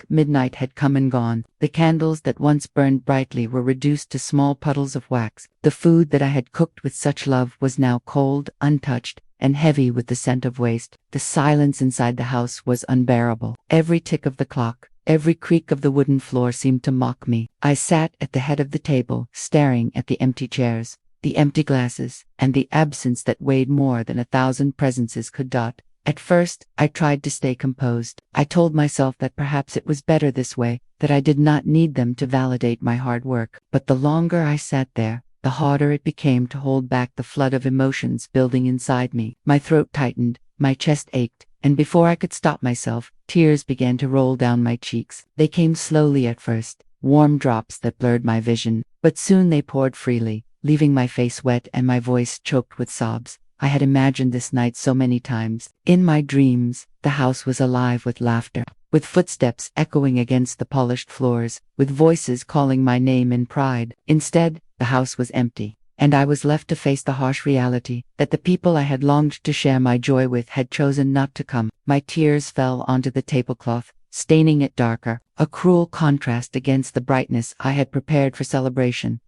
Midnight had come and gone. The candles that once burned brightly were reduced to small puddles of wax. The food that I had cooked with such love was now cold, untouched, and heavy with the scent of waste. The silence inside the house was unbearable. Every tick of the clock, every creak of the wooden floor seemed to mock me. I sat at the head of the table, staring at the empty chairs, the empty glasses, and the absence that weighed more than 1,000 presences could dot. At first, I tried to stay composed. I told myself that perhaps it was better this way, that I did not need them to validate my hard work. But the longer I sat there, the harder it became to hold back the flood of emotions building inside me. My throat tightened, my chest ached, and before I could stop myself, tears began to roll down my cheeks. They came slowly at first, warm drops that blurred my vision, but soon they poured freely, leaving my face wet and my voice choked with sobs. I had imagined this night so many times. In my dreams, the house was alive with laughter, with footsteps echoing against the polished floors, with voices calling my name in pride. Instead, the house was empty, and I was left to face the harsh reality that the people I had longed to share my joy with had chosen not to come. My tears fell onto the tablecloth, staining it darker, a cruel contrast against the brightness I had prepared for celebration.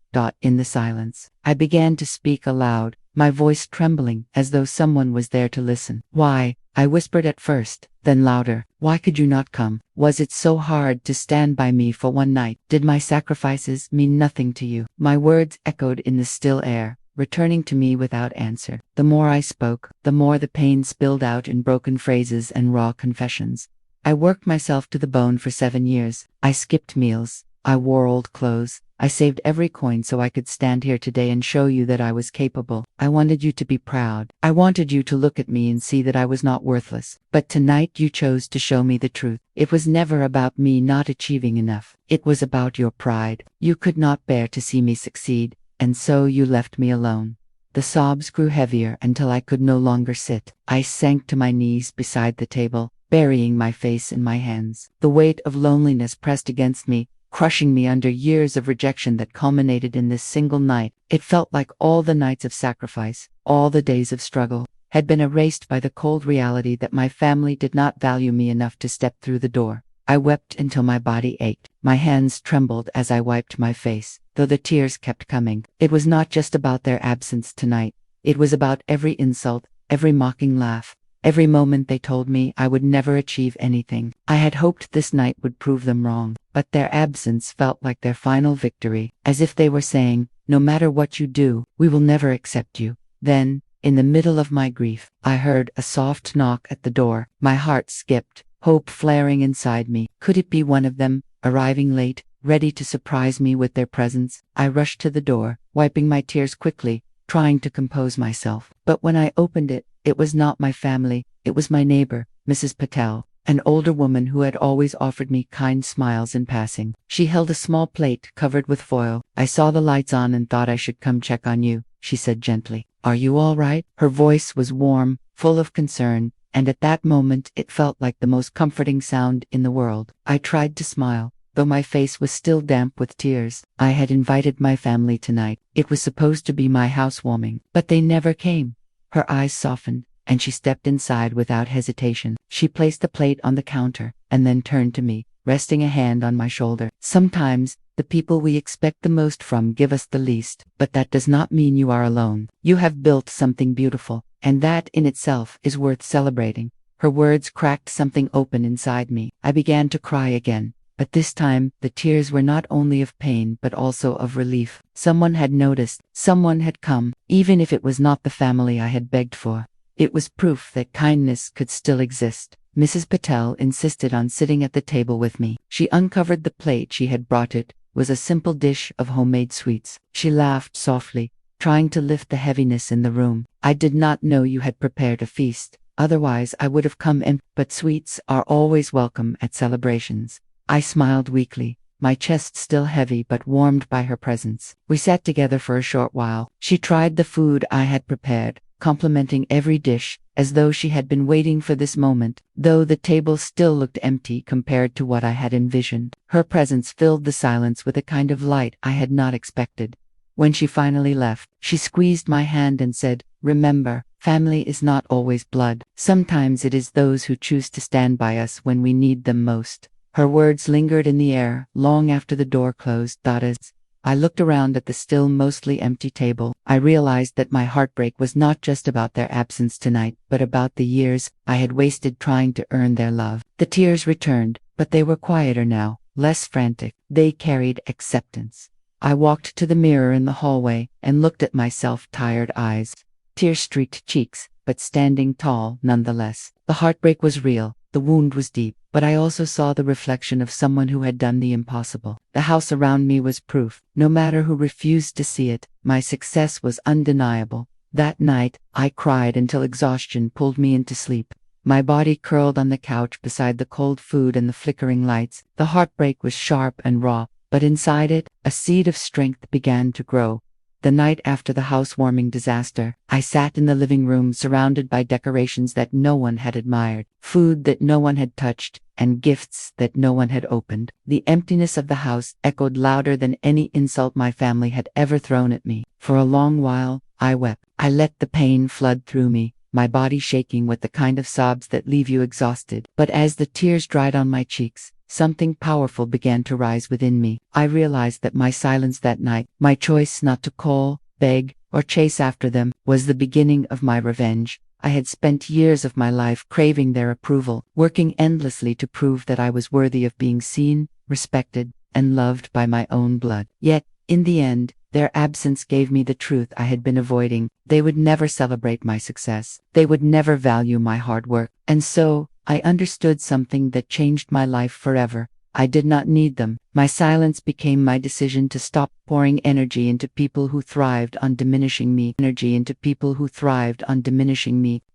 In the silence, I began to speak aloud, my voice trembling as though someone was there to listen. "Why?" I whispered at first, then louder. "Why could you not come? Was it so hard to stand by me for one night? Did my sacrifices mean nothing to you?" My words echoed in the still air, returning to me without answer. The more I spoke, the more the pain spilled out in broken phrases and raw confessions. I worked myself to the bone for 7 years. I skipped meals. I wore old clothes. I saved every coin so I could stand here today and show you that I was capable. I wanted you to be proud. I wanted you to look at me and see that I was not worthless. But tonight you chose to show me the truth. It was never about me not achieving enough. It was about your pride. You could not bear to see me succeed, and so you left me alone. The sobs grew heavier until I could no longer sit. I sank to my knees beside the table, burying my face in my hands. The weight of loneliness pressed against me, crushing me under years of rejection that culminated in this single night. It felt like all the nights of sacrifice, all the days of struggle, had been erased by the cold reality that my family did not value me enough to step through the door. I wept until my body ached. My hands trembled as I wiped my face, though the tears kept coming. It was not just about their absence tonight. It was about every insult, every mocking laugh, every moment they told me I would never achieve anything. I had hoped this night would prove them wrong, but their absence felt like their final victory, as if they were saying, "No matter what you do, we will never accept you." Then, in the middle of my grief, I heard a soft knock at the door. My heart skipped, hope flaring inside me. Could it be one of them, arriving late, ready to surprise me with their presence? I rushed to the door, wiping my tears quickly, trying to compose myself. But when I opened it, it was not my family. It was my neighbor, Mrs. Patel, an older woman who had always offered me kind smiles in passing. She held a small plate covered with foil. "I saw the lights on and thought I should come check on you," she said gently. "Are you all right?" Her voice was warm, full of concern, and at that moment it felt like the most comforting sound in the world. I tried to smile, though my face was still damp with tears. I had invited my family tonight. It was supposed to be my housewarming, but they never came. Her eyes softened, and she stepped inside without hesitation. She placed the plate on the counter, and then turned to me, resting a hand on my shoulder. "Sometimes, the people we expect the most from give us the least, but that does not mean you are alone. You have built something beautiful, and that in itself is worth celebrating." Her words cracked something open inside me. I began to cry again. But this time, the tears were not only of pain but also of relief. Someone had noticed, someone had come, even if it was not the family I had begged for. It was proof that kindness could still exist. Mrs. Patel insisted on sitting at the table with me. She uncovered the plate she had brought. It was a simple dish of homemade sweets. She laughed softly, trying to lift the heaviness in the room. "I did not know you had prepared a feast. Otherwise I would have come in, but sweets are always welcome at celebrations." I smiled weakly, my chest still heavy but warmed by her presence. We sat together for a short while. She tried the food I had prepared, complimenting every dish, as though she had been waiting for this moment, though the table still looked empty compared to what I had envisioned. Her presence filled the silence with a kind of light I had not expected. When she finally left, she squeezed my hand and said, "Remember, family is not always blood. Sometimes it is those who choose to stand by us when we need them most." Her words lingered in the air long after the door closed. As I looked around at the still mostly empty table, I realized that my heartbreak was not just about their absence tonight, but about the years I had wasted trying to earn their love. The tears returned, but they were quieter now, less frantic. They carried acceptance. I walked to the mirror in the hallway and looked at myself, tired eyes, tear-streaked cheeks, but standing tall nonetheless. The heartbreak was real, the wound was deep, but I also saw the reflection of someone who had done the impossible. The house around me was proof. No matter who refused to see it, my success was undeniable. That night, I cried until exhaustion pulled me into sleep. My body curled on the couch beside the cold food and the flickering lights. The heartbreak was sharp and raw, but inside it, a seed of strength began to grow. The night after the housewarming disaster, I sat in the living room surrounded by decorations that no one had admired, food that no one had touched, and gifts that no one had opened. The emptiness of the house echoed louder than any insult my family had ever thrown at me. For a long while, I wept. I let the pain flood through me, my body shaking with the kind of sobs that leave you exhausted. But as the tears dried on my cheeks, something powerful began to rise within me. I realized that my silence that night, my choice not to call, beg, or chase after them, was the beginning of my revenge. I had spent years of my life craving their approval, working endlessly to prove that I was worthy of being seen, respected, and loved by my own blood. Yet, in the end, their absence gave me the truth I had been avoiding. They would never celebrate my success. They would never value my hard work. And so, I understood something that changed my life forever. I did not need them. My silence became my decision to stop pouring energy into people who thrived on diminishing me.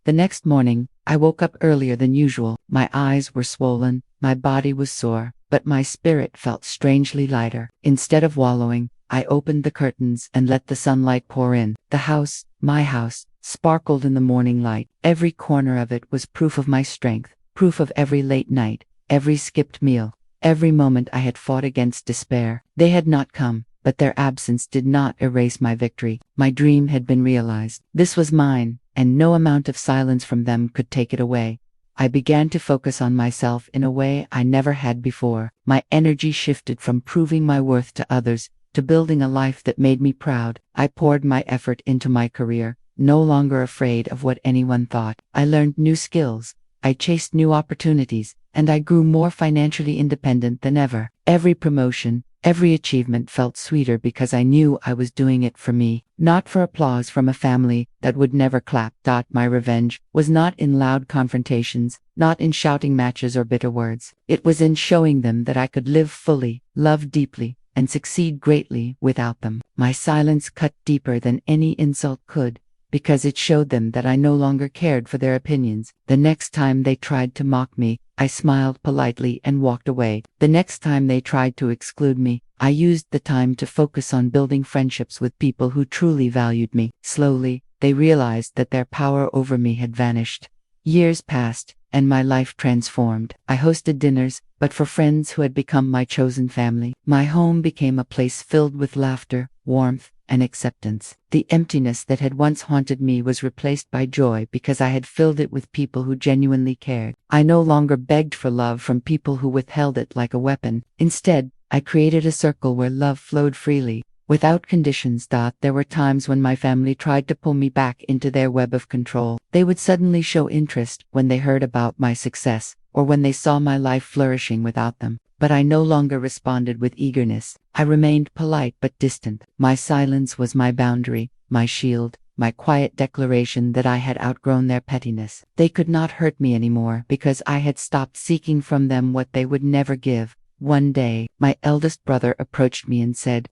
The next morning, I woke up earlier than usual. My eyes were swollen, my body was sore, but my spirit felt strangely lighter. Instead of wallowing, I opened the curtains and let the sunlight pour in. The house, my house, sparkled in the morning light. Every corner of it was proof of my strength, proof of every late night, every skipped meal, every moment I had fought against despair. They had not come, but their absence did not erase my victory. My dream had been realized. This was mine, and no amount of silence from them could take it away. I began to focus on myself in a way I never had before. My energy shifted from proving my worth to others to building a life that made me proud. I poured my effort into my career, no longer afraid of what anyone thought. I learned new skills, I chased new opportunities, and I grew more financially independent than ever. Every promotion, every achievement felt sweeter because I knew I was doing it for me, not for applause from a family that would never clap. My revenge was not in loud confrontations, not in shouting matches or bitter words. It was in showing them that I could live fully, love deeply, and succeed greatly without them. My silence cut deeper than any insult could, because it showed them that I no longer cared for their opinions. The next time they tried to mock me, I smiled politely and walked away. The next time they tried to exclude me, I used the time to focus on building friendships with people who truly valued me. Slowly, they realized that their power over me had vanished. Years passed, and my life transformed. I hosted dinners, but for friends who had become my chosen family. My home became a place filled with laughter, warmth, and acceptance. The emptiness that had once haunted me was replaced by joy because I had filled it with people who genuinely cared. I no longer begged for love from people who withheld it like a weapon. Instead, I created a circle where love flowed freely, without conditions. There were times when my family tried to pull me back into their web of control. They would suddenly show interest when they heard about my success, or when they saw my life flourishing without them. But I no longer responded with eagerness. I remained polite but distant. My silence was my boundary, my shield, my quiet declaration that I had outgrown their pettiness. They could not hurt me anymore because I had stopped seeking from them what they would never give. One day, my eldest brother approached me and said,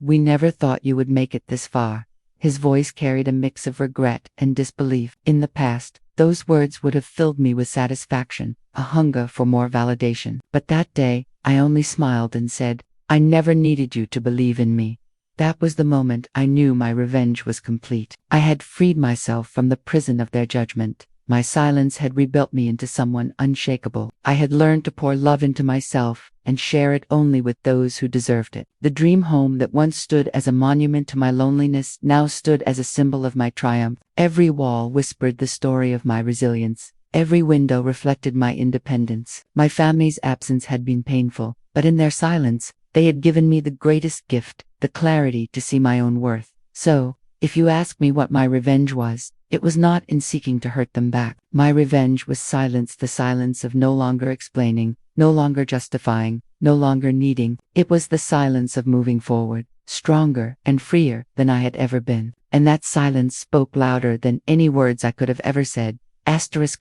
"We never thought you would make it this far." His voice carried a mix of regret and disbelief. In the past, those words would have filled me with satisfaction, a hunger for more validation. But that day, I only smiled and said, "I never needed you to believe in me." That was the moment I knew my revenge was complete. I had freed myself from the prison of their judgment. My silence had rebuilt me into someone unshakable. I had learned to pour love into myself and share it only with those who deserved it. The dream home that once stood as a monument to my loneliness now stood as a symbol of my triumph. Every wall whispered the story of my resilience. Every window reflected my independence. My family's absence had been painful, but in their silence, they had given me the greatest gift, the clarity to see my own worth. So, if you ask me what my revenge was, it was not in seeking to hurt them back. My revenge was silence, the silence of no longer explaining, no longer justifying, no longer needing. It was the silence of moving forward, stronger and freer than I had ever been. And that silence spoke louder than any words I could have ever said.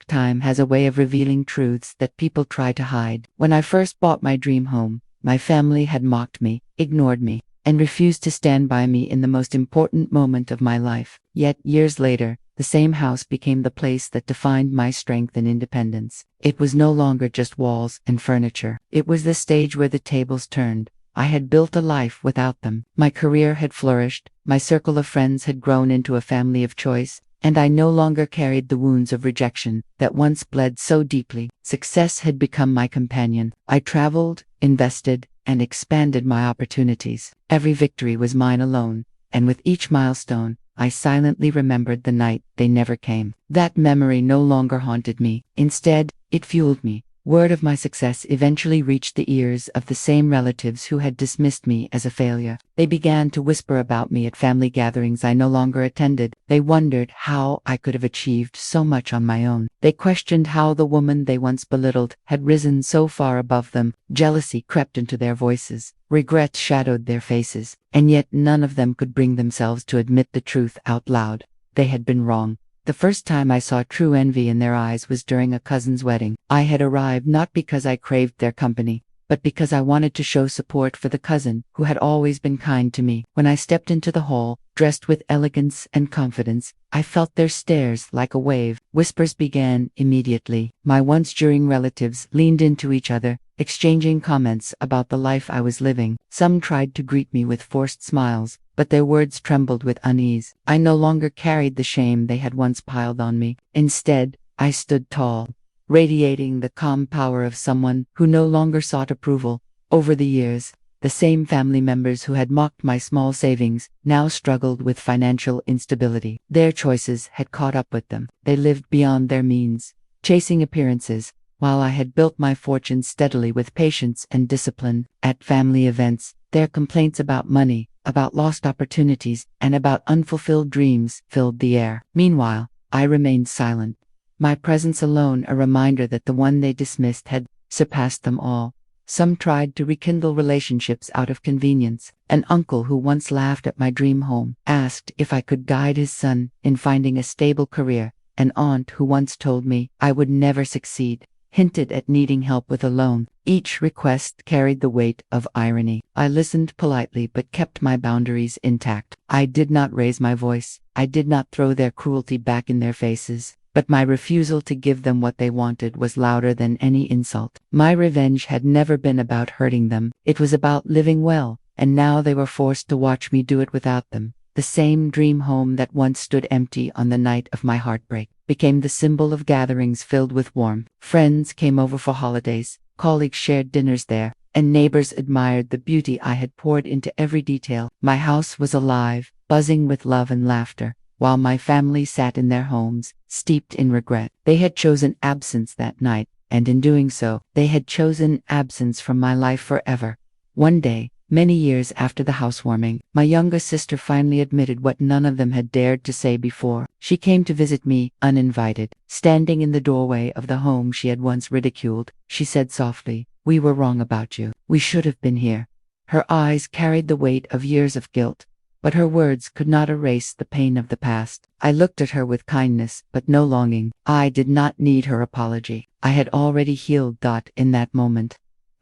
Time has a way of revealing truths that people try to hide. When I first bought my dream home, my family had mocked me, ignored me, and refused to stand by me in the most important moment of my life. Yet, years later, the same house became the place that defined my strength and independence. It was no longer just walls and furniture. It was the stage where the tables turned. I had built a life without them. My career had flourished, my circle of friends had grown into a family of choice, and I no longer carried the wounds of rejection that once bled so deeply. Success had become my companion. I traveled, invested, and expanded my opportunities. Every victory was mine alone, and with each milestone, I silently remembered the night they never came. That memory no longer haunted me. Instead, it fueled me. Word of my success eventually reached the ears of the same relatives who had dismissed me as a failure. They began to whisper about me at family gatherings I no longer attended. They wondered how I could have achieved so much on my own. They questioned how the woman they once belittled had risen so far above them. Jealousy crept into their voices. Regret shadowed their faces. And yet none of them could bring themselves to admit the truth out loud. They had been wrong. The first time I saw true envy in their eyes was during a cousin's wedding. I had arrived not because I craved their company, but because I wanted to show support for the cousin who had always been kind to me. When I stepped into the hall, dressed with elegance and confidence, I felt their stares like a wave. Whispers began immediately. My once jeering relatives leaned into each other, exchanging comments about the life I was living. Some tried to greet me with forced smiles, but their words trembled with unease. I no longer carried the shame they had once piled on me. Instead, I stood tall, radiating the calm power of someone who no longer sought approval. Over the years, the same family members who had mocked my small savings now struggled with financial instability. Their choices had caught up with them. They lived beyond their means, chasing appearances, while I had built my fortune steadily with patience and discipline. At family events, their complaints about money, about lost opportunities, and about unfulfilled dreams filled the air. Meanwhile, I remained silent, my presence alone a reminder that the one they dismissed had surpassed them all. Some tried to rekindle relationships out of convenience. An uncle who once laughed at my dream home asked if I could guide his son in finding a stable career. An aunt who once told me I would never succeed hinted at needing help with a loan. Each request carried the weight of irony. I listened politely but kept my boundaries intact. I did not raise my voice. I did not throw their cruelty back in their faces. But my refusal to give them what they wanted was louder than any insult. My revenge had never been about hurting them. It was about living well, and now they were forced to watch me do it without them. The same dream home that once stood empty on the night of my heartbreak became the symbol of gatherings filled with warmth. Friends came over for holidays, colleagues shared dinners there, and neighbors admired the beauty I had poured into every detail. My house was alive, buzzing with love and laughter, while my family sat in their homes, steeped in regret. They had chosen absence that night, and in doing so, they had chosen absence from my life forever. One day, Many years after the housewarming, my younger sister finally admitted what none of them had dared to say before. She came to visit me, uninvited. Standing in the doorway of the home she had once ridiculed, she said softly, "We were wrong about you. We should have been here." Her eyes carried the weight of years of guilt, but her words could not erase the pain of the past. I looked at her with kindness, but no longing. I did not need her apology. I had already healed. In that moment,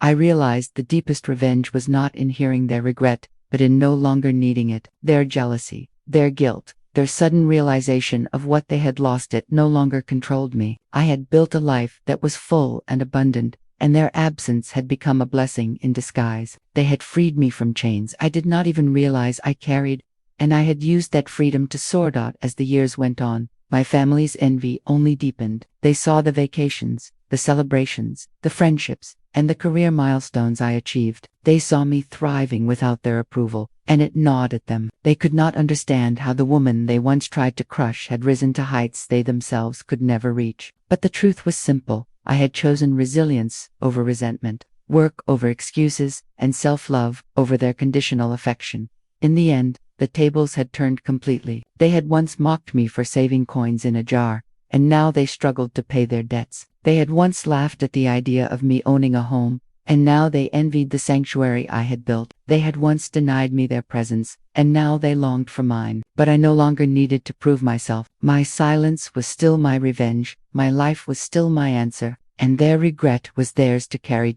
I realized the deepest revenge was not in hearing their regret, but in no longer needing it. Their jealousy, their guilt, their sudden realization of what they had lost it no longer controlled me. I had built a life that was full and abundant, and their absence had become a blessing in disguise. They had freed me from chains I did not even realize I carried, and I had used that freedom to soar. As the years went on, my family's envy only deepened. They saw the vacations, the celebrations, the friendships, and the career milestones I achieved. They saw me thriving without their approval, and it gnawed at them. They could not understand how the woman they once tried to crush had risen to heights they themselves could never reach. But the truth was simple. I had chosen resilience over resentment, work over excuses, and self-love over their conditional affection. In the end, the tables had turned completely. They had once mocked me for saving coins in a jar, and now they struggled to pay their debts. They had once laughed at the idea of me owning a home, and now they envied the sanctuary I had built. They had once denied me their presence, and now they longed for mine. But I no longer needed to prove myself. My silence was still my revenge, my life was still my answer, and their regret was theirs to carry.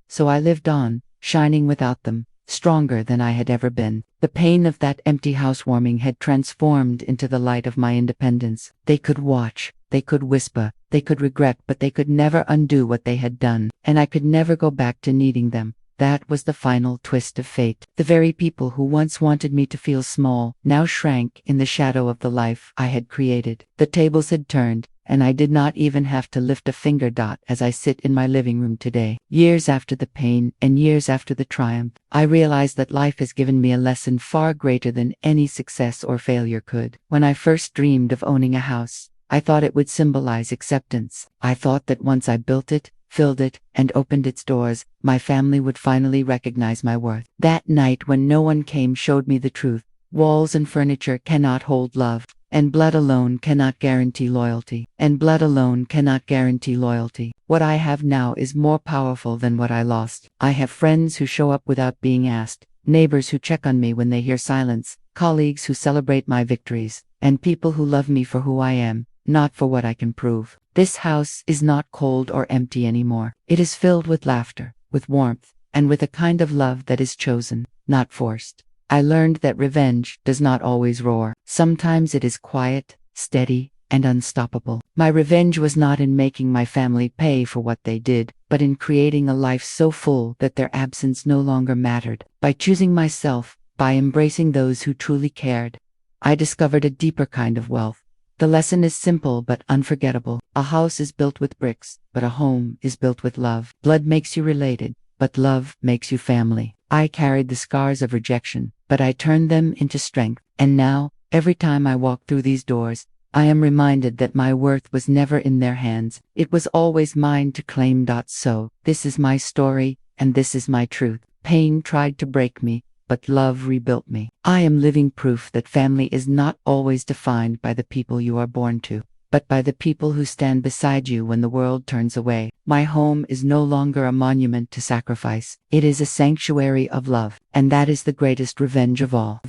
So I lived on, shining without them, stronger than I had ever been. The pain of that empty housewarming had transformed into the light of my independence. They could watch, they could whisper, they could regret, but they could never undo what they had done, and I could never go back to needing them. That was the final twist of fate. The very people who once wanted me to feel small now shrank in the shadow of the life I had created. The tables had turned, and I did not even have to lift a finger. As I sit in my living room today, years after the pain and years after the triumph, I realize that life has given me a lesson far greater than any success or failure could. When I first dreamed of owning a house, I thought it would symbolize acceptance. I thought that once I built it, filled it, and opened its doors, my family would finally recognize my worth. That night when no one came showed me the truth. Walls and furniture cannot hold love, and blood alone cannot guarantee loyalty. What I have now is more powerful than what I lost. I have friends who show up without being asked, neighbors who check on me when they hear silence, colleagues who celebrate my victories, and people who love me for who I am, not for what I can prove. This house is not cold or empty anymore. It is filled with laughter, with warmth, and with a kind of love that is chosen, not forced. I learned that revenge does not always roar. Sometimes it is quiet, steady, and unstoppable. My revenge was not in making my family pay for what they did, but in creating a life so full that their absence no longer mattered. By choosing myself, by embracing those who truly cared, I discovered a deeper kind of wealth. The lesson is simple but unforgettable. A house is built with bricks, but a home is built with love. Blood makes you related, but love makes you family. I carried the scars of rejection, but I turned them into strength. And now, every time I walk through these doors, I am reminded that my worth was never in their hands. It was always mine to claim. So, this is my story, and this is my truth. Pain tried to break me, but love rebuilt me. I am living proof that family is not always defined by the people you are born to, but by the people who stand beside you when the world turns away. My home is no longer a monument to sacrifice. It is a sanctuary of love, and that is the greatest revenge of all.